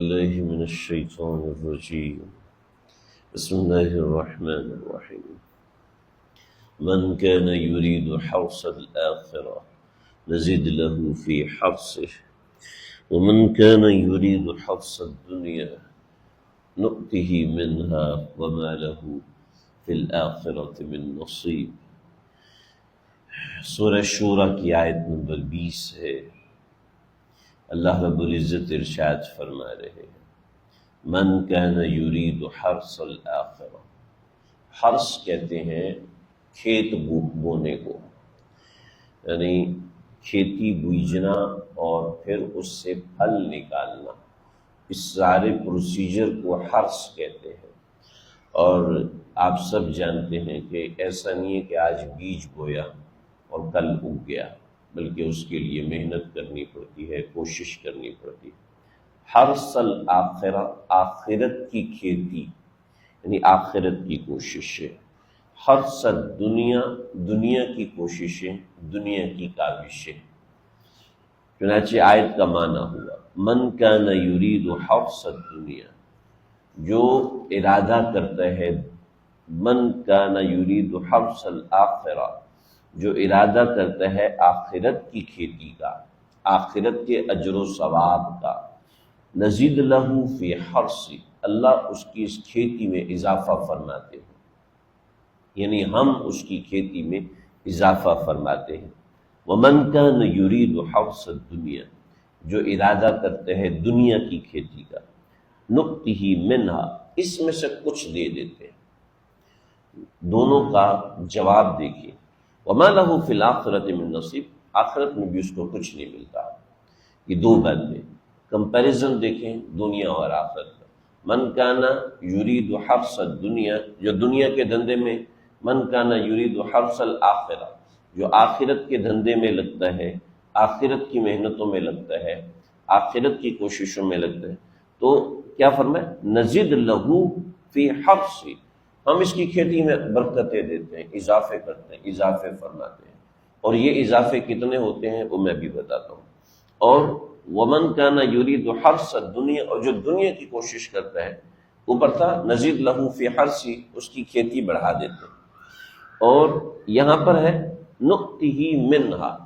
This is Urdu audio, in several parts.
بالله من الشيطان الرجيم بسم الله الرحمن الرحيم من كان يريد حرث الآخرة نزد له في حرثه ومن كان يريد حرث الدنيا نؤته منها وما له في الآخرة من نصيب۔ سورہ شورى کی آیت نمبر 20 ہے۔ اللہ رب العزت ارشاد فرما رہے ہیں من کان یرید حرث الآخرہ۔ حرث کہتے ہیں کھیت بونے کو، یعنی کھیتی بیجنا اور پھر اس سے پھل نکالنا، اس سارے پروسیجر کو حرث کہتے ہیں۔ اور آپ سب جانتے ہیں کہ ایسا نہیں ہے کہ آج بیج بویا اور کل اگ گیا، بلکہ اس کے لیے محنت کرنی پڑتی ہے، کوشش کرنی پڑتی ہے۔ حرث الآخرہ، آخرت کی کھیتی، یعنی آخرت کی کوششیں۔ حرث الدنیا، دنیا کی کوششیں، دنیا کی کاوشیں۔ چنانچہ آیت کا معنی ہوا من کان یرید حرث الدنیا، جو ارادہ کرتا ہے، من کان یرید حرث الآخرہ، جو ارادہ کرتا ہے آخرت کی کھیتی کا، آخرت کے اجر و ثواب کا، نزید لہ فی حرثی، اللہ اس کی اس کھیتی میں اضافہ فرماتے ہیں، یعنی ہم اس کی کھیتی میں اضافہ فرماتے ہیں۔ ومن کان یرید حرث الدنیا، جو ارادہ کرتے ہیں دنیا کی کھیتی کا، نؤتہ منہا، اس میں سے کچھ دے دیتے ہیں۔ دونوں کا جواب دیکھیے، وما لہ فی الآخرۃ من نصیب، آخرت میں بھی اس کو کچھ نہیں ملتا۔ یہ دو باتیں، کمپیریزن دیکھیں دنیا اور آخرت کا۔ من کان یرید حرث الدنیا، جو دنیا کے دھندے میں، من کان یرید حرث الآخرہ، جو آخرت کے دھندے میں لگتا ہے، آخرت کی محنتوں میں لگتا ہے، آخرت کی کوششوں میں لگتا ہے، تو کیا فرمائے نزد لہ فی حرثی، ہم اس کی کھیتی میں برکتیں دیتے ہیں، اضافے کرتے ہیں، اضافے فرماتے ہیں۔ اور یہ اضافے کتنے ہوتے ہیں وہ میں بھی بتاتا ہوں۔ اور ومن کان یرید حرث الدنیا، اور جو دنیا کی کوشش کرتا ہے، اوپر تھا نزید لہ فی حرثی، اس کی کھیتی بڑھا دیتے ہیں۔ اور یہاں پر ہے نؤتہ منہا،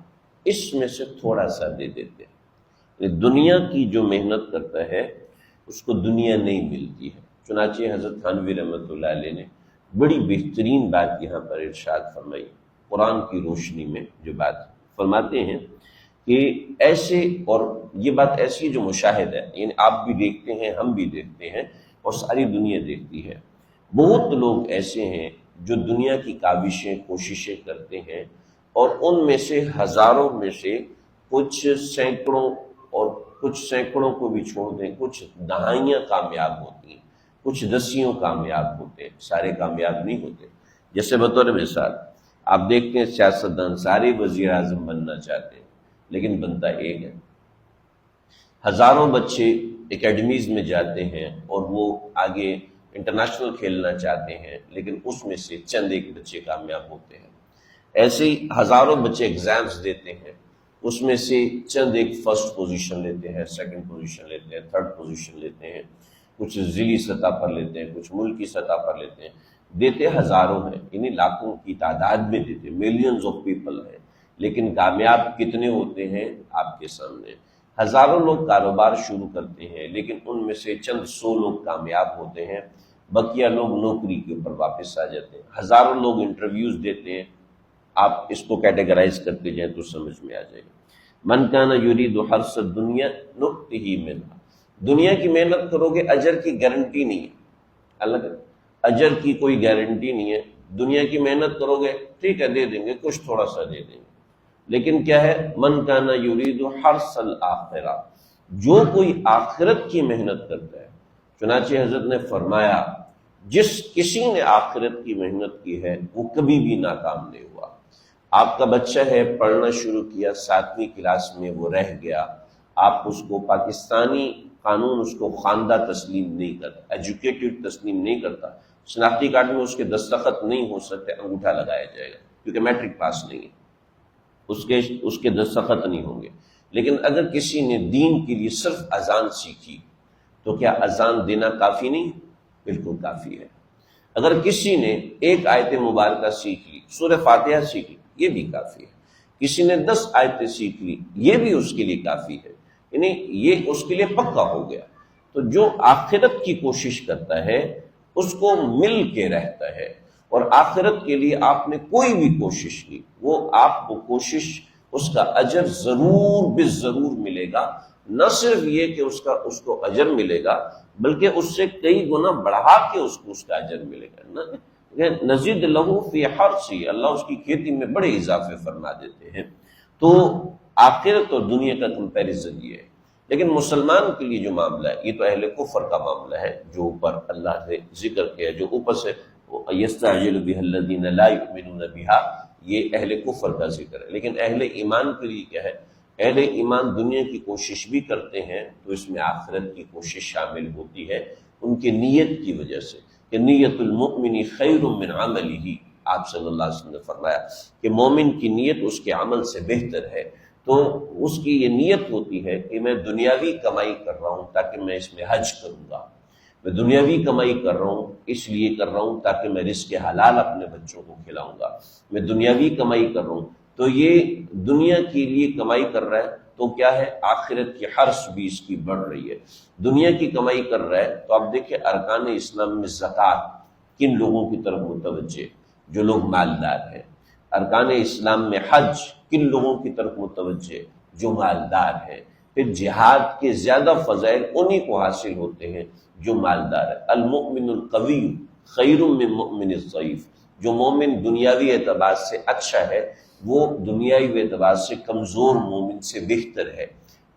اس میں سے تھوڑا سا دے دیتے ہیں۔ دنیا کی جو محنت کرتا ہے اس کو دنیا نہیں ملتی ہے۔ چنانچہ حضرت تھانوی رحمۃ اللہ علیہ نے بڑی بہترین بات یہاں پر ارشاد فرمائی، قرآن کی روشنی میں جو بات فرماتے ہیں کہ ایسے، اور یہ بات ایسی جو مشاہد ہے، یعنی آپ بھی دیکھتے ہیں، ہم بھی دیکھتے ہیں، اور ساری دنیا دیکھتی ہے، بہت لوگ ایسے ہیں جو دنیا کی کاوشیں، کوششیں کرتے ہیں، اور ان میں سے ہزاروں میں سے کچھ سینکڑوں کو بھی چھوڑ دیں، کچھ دہائیاں کامیاب ہوتی ہیں، کچھ دسیوں کامیاب ہوتے ہیں، سارے کامیاب نہیں ہوتے۔ جیسے بطور مثال آپ دیکھتے ہیں سیاستدان سارے وزیر اعظم بننا چاہتے ہیں، لیکن بنتا ایک ہے۔ ہزاروں بچے اکیڈمیز میں جاتے ہیں اور وہ آگے انٹرنیشنل کھیلنا چاہتے ہیں، لیکن اس میں سے چند ایک بچے کامیاب ہوتے ہیں۔ ایسے ہی ہزاروں بچے ایگزامز دیتے ہیں، اس میں سے چند ایک فرسٹ پوزیشن لیتے ہیں، سیکنڈ پوزیشن لیتے ہیں، تھرڈ پوزیشن لیتے ہیں، کچھ ضلعی سطح پر لیتے ہیں، کچھ ملکی سطح پر لیتے ہیں، دیتے ہزاروں ہیں، یعنی لاکھوں کی تعداد میں دیتے، ملینز آف پیپل ہیں، لیکن کامیاب کتنے ہوتے ہیں آپ کے سامنے۔ ہزاروں لوگ کاروبار شروع کرتے ہیں، لیکن ان میں سے چند 100 لوگ کامیاب ہوتے ہیں، بقیہ لوگ نوکری کے اوپر واپس آ جاتے ہیں۔ ہزاروں لوگ انٹرویوز دیتے ہیں، آپ اس کو کیٹیگرائز کرتے جائیں تو سمجھ میں آ جائے گا۔ من کان یرید حرث الدنیا نؤتہ منہا، دنیا کی محنت کرو گے، اجر کی گارنٹی نہیں ہے، الگ اجر کی کوئی گارنٹی نہیں ہے۔ دنیا کی محنت کرو گے، ٹھیک ہے دے دیں گے، کچھ تھوڑا سا دے دیں گے، لیکن کیا ہے من کان یرید حرث الآخرہ، جو کوئی آخرت کی محنت کرتا ہے۔ چنانچہ حضرت نے فرمایا جس کسی نے آخرت کی محنت کی ہے وہ کبھی بھی ناکام نہیں ہوا۔ آپ کا بچہ ہے، پڑھنا شروع کیا، 7ویں کلاس میں وہ رہ گیا، آپ اس کو پاکستانی قانون اس کو خواندہ تسلیم نہیں کرتا، ایجوکیٹڈ تسلیم نہیں کرتا، شناختی کارڈ میں اس کے دستخط نہیں ہو سکتے، انگوٹھا لگایا جائے گا، کیونکہ میٹرک پاس نہیں ہے، اس کے دستخط نہیں ہوں گے۔ لیکن اگر کسی نے دین کے لیے صرف اذان سیکھی، تو کیا اذان دینا کافی نہیں؟ بالکل کافی ہے۔ اگر کسی نے ایک آیت مبارکہ سیکھ لی، سورہ فاتحہ سیکھ لی، یہ بھی کافی ہے۔ کسی نے 10 آیتیں سیکھ لی، یہ بھی اس کے لیے کافی ہے، یعنی یہ اس کے لیے پکا ہو گیا۔ تو جو آخرت کی کوشش کرتا ہے اس کو مل کے رہتا ہے، اور آخرت کے لیے آپ نے کوئی بھی کوشش کی، وہ آپ کو کوشش، اس کا اجر ضرور بالضرور ملے گا۔ نہ صرف یہ کہ اس کو اجر ملے گا، بلکہ اس سے کئی گنا بڑھا کے اس کو اس کا اجر ملے گا۔ نزید لہو فی حرثی، اللہ اس کی کھیتی میں بڑے اضافے فرما دیتے ہیں۔ تو آخرت اور دنیا کا کمپیریزن یہ ہے۔ لیکن مسلمان کے لیے جو معاملہ ہے، یہ تو اہل کفر کا معاملہ ہے، جو اوپر اللہ نے ذکر کیا، جو اوپر سے یستعجل بها الذین لا یؤمنون بها، یہ اہل کفر کا ذکر ہے۔ لیکن اہل ایمان کے لیے کیا ہے؟ اہل ایمان دنیا کی کوشش بھی کرتے ہیں تو اس میں آخرت کی کوشش شامل ہوتی ہے، ان کی نیت کی وجہ سے، کہ نیت المؤمن خیر من عملہ، آپ صلی اللہ علیہ وسلم نے فرمایا کہ مومن کی نیت اس کے عمل سے بہتر ہے۔ تو اس کی یہ نیت ہوتی ہے کہ میں دنیاوی کمائی کر رہا ہوں تاکہ میں اس میں حج کروں گا، میں دنیاوی کمائی کر رہا ہوں اس لیے کر رہا ہوں تاکہ میں رزق حلال اپنے بچوں کو کھلاؤں گا، میں دنیاوی کمائی کر رہا ہوں۔ تو یہ دنیا کے لیے کمائی کر رہا ہے تو کیا ہے؟ آخرت کی حرص بھی اس کی بڑھ رہی ہے۔ دنیا کی کمائی کر رہا ہے تو آپ دیکھیں ارکان اسلام میں زکوٰۃ کن لوگوں کی طرف متوجہ؟ جو لوگ مالدار ہیں۔ ارکان اسلام میں حج کن لوگوں کی طرف متوجہ؟ جو مالدار ہیں۔ پھر جہاد کے زیادہ فضائل انہی کو حاصل ہوتے ہیں جو مالدار ہے۔ المؤمن القوی خیر من مؤمن الضعیف، جو مومن دنیاوی اعتبار سے اچھا ہے وہ دنیاوی اعتبار سے کمزور مومن سے بہتر ہے۔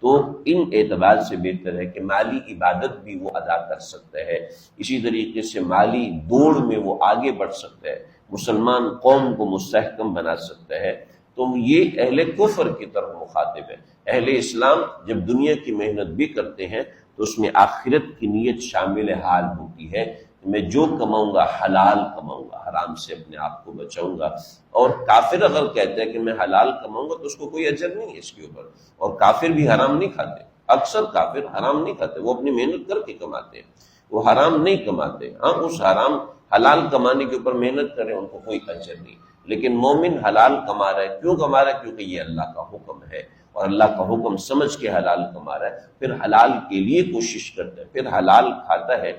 تو ان اعتبار سے بہتر ہے کہ مالی عبادت بھی وہ ادا کر سکتا ہے، اسی طریقے سے مالی دوڑ میں وہ آگے بڑھ سکتا ہے، مسلمان قوم کو مستحکم بنا سکتا ہے۔ تو یہ اہل کفر کی طرف مخاطب ہے۔ اہل اسلام جب دنیا کی محنت بھی کرتے ہیں تو اس میں آخرت کی نیت شامل حال ہوتی ہے، میں جو کماؤں گا حلال کماؤں گا، حرام سے اپنے آپ کو بچاؤں گا۔ اور کافر اگر کہتا ہے کہ میں حلال کماؤں گا تو اس کو کوئی اجر نہیں ہے اس کے اوپر، اور کافر بھی حرام نہیں کھاتے، اکثر کافر حرام نہیں کھاتے، وہ اپنی محنت کر کے کماتے ہیں، وہ حرام نہیں کماتے۔ ہاں اس حرام حلال کمانے کے اوپر محنت کریں ان کو کوئی اجر نہیں، لیکن مومن حلال کما رہا ہے، کیوں کما رہا ہے؟ کیونکہ یہ اللہ کا حکم ہے، اور اللہ کا حکم سمجھ کے حلال کما رہا ہے، پھر حلال کے لیے کوشش کرتا ہے، پھر حلال کھاتا ہے۔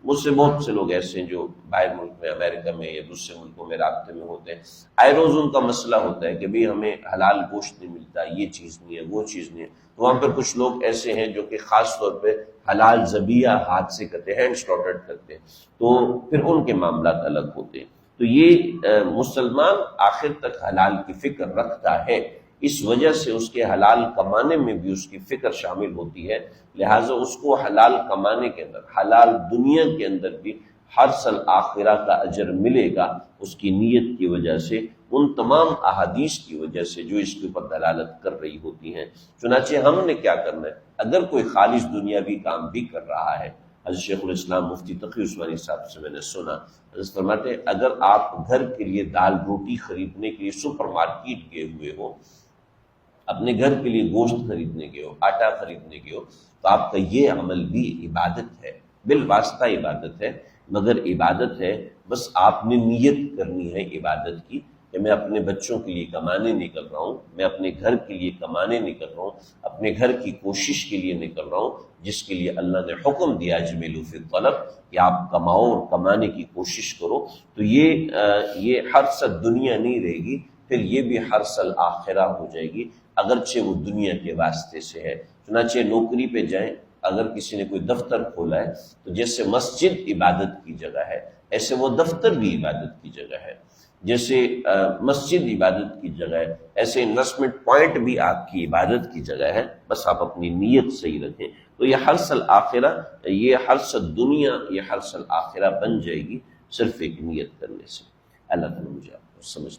مجھ سے بہت سے لوگ ایسے ہیں جو باہر ملک میں، امریکہ میں یا دوسرے ملکوں میں رابطے میں ہوتے ہیں، آئے روز ان کا مسئلہ ہوتا ہے کہ بھی ہمیں حلال گوشت نہیں ملتا، یہ چیز نہیں ہے، وہ چیز نہیں ہے۔ تو وہاں پر کچھ لوگ ایسے ہیں جو کہ خاص طور پہ حلال ذبیحہ ہاتھ سے کرتے ہیں، ہینڈ سلاٹرڈ کرتے ہیں، تو پھر ان کے معاملات الگ ہوتے ہیں۔ تو یہ مسلمان آخر تک حلال کی فکر رکھتا ہے، اس وجہ سے اس کے حلال کمانے میں بھی اس کی فکر شامل ہوتی ہے، لہٰذا اس کو حلال کمانے کے اندر، حلال دنیا کے اندر بھی حرث الآخرہ کا اجر ملے گا، اس کی نیت کی وجہ سے، ان تمام احادیث کی وجہ سے جو اس کے اوپر دلالت کر رہی ہوتی ہیں۔ چنانچہ ہم نے کیا کرنا ہے؟ اگر کوئی خالص دنیاوی کام بھی کر رہا ہے، حضرت شیخ الاسلام مفتی تقی عثمانی صاحب سے میں نے سنا، حضرت فرماتے ہیں اگر آپ گھر کے لیے دال روٹی خریدنے کے لیے سپر مارکیٹ گئے ہوئے ہو، اپنے گھر کے لیے گوشت خریدنے گئے ہو، آٹا خریدنے گئے ہو، تو آپ کا یہ عمل بھی عبادت ہے، بالواسطہ عبادت ہے، مگر عبادت ہے، بس آپ نے نیت کرنی ہے عبادت کی کہ میں اپنے بچوں کے لیے کمانے نکل رہا ہوں، میں اپنے گھر کے لیے کمانے نکل رہا ہوں، اپنے گھر کی کوشش کے لیے نکل رہا ہوں، جس کے لیے اللہ نے حکم دیا اجملوا فی الطلب کہ آپ کماؤ اور کمانے کی کوشش کرو۔ تو یہ حرث دنیا نہیں رہے گی، پھر یہ بھی حرث الآخرہ ہو جائے گی، اگرچہ وہ دنیا کے واسطے سے ہے۔ چنانچہ نوکری پہ جائیں، اگر کسی نے کوئی دفتر کھولا ہے تو جیسے مسجد عبادت کی جگہ ہے، ایسے وہ دفتر بھی عبادت کی جگہ ہے۔ جیسے مسجد عبادت کی جگہ ہے، ایسے انویسٹمنٹ پوائنٹ بھی آپ کی عبادت کی جگہ ہے، بس آپ اپنی نیت صحیح رکھیں۔ تو یہ حرث الآخرہ، یہ حرث الدنیا، یہ حرث الآخرہ بن جائے گی صرف ایک نیت کرنے سے۔ اللہ تعالیٰ مجھے آپ کو سمجھ